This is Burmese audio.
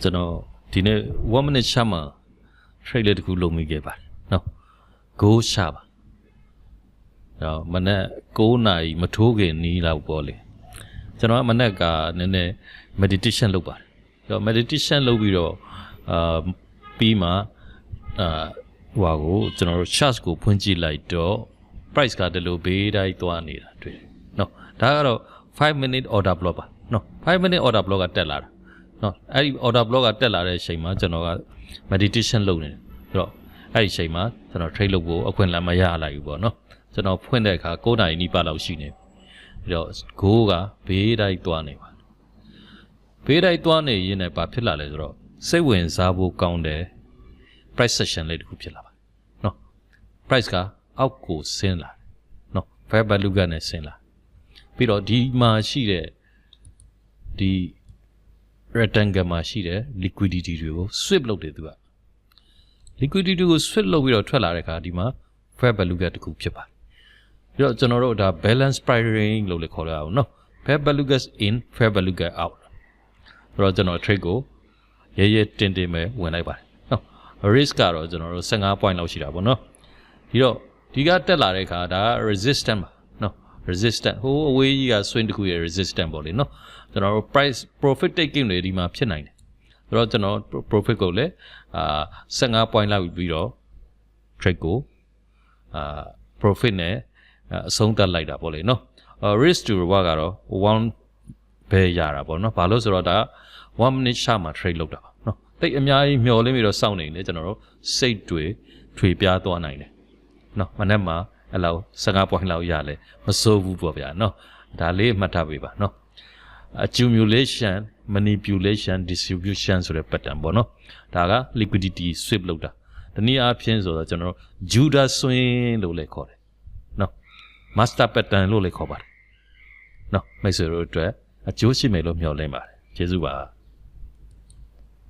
ကျွန်တော်ဒီနေ့1 minute ရှာမှာ trade လေးတစ်ခုလုပ်မိခဲ့ပါတယ်နော် go ရှာပါတော့မနေ့9နာရီမထိုးခင်နီးလောက်ပေါ့လေကျွန်တော်ကမနေ့ကနည်းနည်း meditation လုပ်ပါတယ်တော့ meditation လုပ်ပြီးတော့ပြီးမှဟိုကိုကျွန်တော်တို့ chart ကိုဖွင့်ကြည့်လိုက်တော့ price ကတလို့ဘေးတိုင်းသွားနေတာတွေ့တယ်နော်ဒါကတော့5 minute order block ပါနော်5 minute order block ကတက်လာတာနော်အဲ့ဒီ order block ကတက်လာတဲ့အချိန်မှာကျွန်တော်က meditation လုပ်နေတယ်ဆိုတော့အဲ့ဒီအချိန်မှာကျွန်တော် trade လုပ်ဖို့အခွင့်အလမ်းမရလိုက်ဘူးပေါ့နော်ကျွန်တော်ဖွင့်တဲ့အခါ9နာရီနီးပါးလောက်ရှိနေပြီအဲ့တော့ go ကဘေးတိုင်းသွားနေပါဘေးတိုင်းသွားနေရင်းနဲ့ဘာဖြစ်လာလဲဆိုတော့စိတ်ဝင်စားဖို့ကောင်းတယ် price session လေးတစ်ခုဖြစ်လာပါနော် price ကအောက်ကိုဆင်းလာနော် fair value ကနဲ့ဆင်းလာပြီးတော့ဒီမှာရှိတဲ့ဒီ rectangle မှာရှိတဲ့ liquidity တွေကို swap လုပ်တယ်သူက liquidity ကို swap လုပ်ပြီးတော့ထွက်လာတဲ့အခါဒီမှာ fair value ကတစ်ခုဖြစ်ပါတယ်ပြီးတော့ကျွန်တော်တို့ဒါ balance pricing လို့လည်းခေါ်ရအောင်နော် fair value gets in fair value get out ဆိုတော့ကျွန်တော် trade ကိုရဲရဲတင်းတင်းပဲဝင်လိုက်ပါတယ်နော် risk ကတော့ကျွန်တော်တို့15 point လောက်ရှိတာပေါ့နော်ပြီးတော့ဒီကတက်လာတဲ့အခါဒါ resistance ပါနော် resistance ဟိုအဝေးကြီးက swing တစ်ခုရဲ့ resistance ပေါ့လေနော်ကျွန်တော်တို့ price profit taking တွေဒီမှာဖြစ်နိုင်တယ်ဆိုတော့ကျွန်တော် profit ကိုလည်း15 point လောက်ပြီးတော့ trade ကိုprofit နဲ့အဆုံးသတ်လိုက်တာပေါ့လေနော် risk to reward ကတော့1ပဲရတာပေါ့နော်ဘာလို့ဆိုတော့ဒါ1 minute ရှာမှာ trade လုပ်တာပါနော်တိတ်အများကြီးမျောလင်းပြီးတော့စောင့်နေတယ်ကျွန်တော်တို့စိတ်တွေထွေပြားသွားနိုင်တယ်နော်မနေ့မှာအဲ့လောက်15 point လောက်ရလဲမစိုးဘူးပေါ့ဗျာနော်ဒါလေးမှတ်ထားပေးပါနော် accumulation manipulation distribution ဆိုတဲ့ pattern ပေါ့နော်ဒါက liquidity swap လုပ်တာဒီနည်းအားဖြင့်ဆိုတော့ကျွန်တော်တို့ Judas swing လို့လည်းခေါ်တယ်နော် master pattern လို့လည်းခေါ်ပါတယ်နော်မိတ်ဆွေတို့အတွက်အကျိုးရှိမယ်လို့မျှော်လင့်ပါတယ်ကျေးဇူးပါ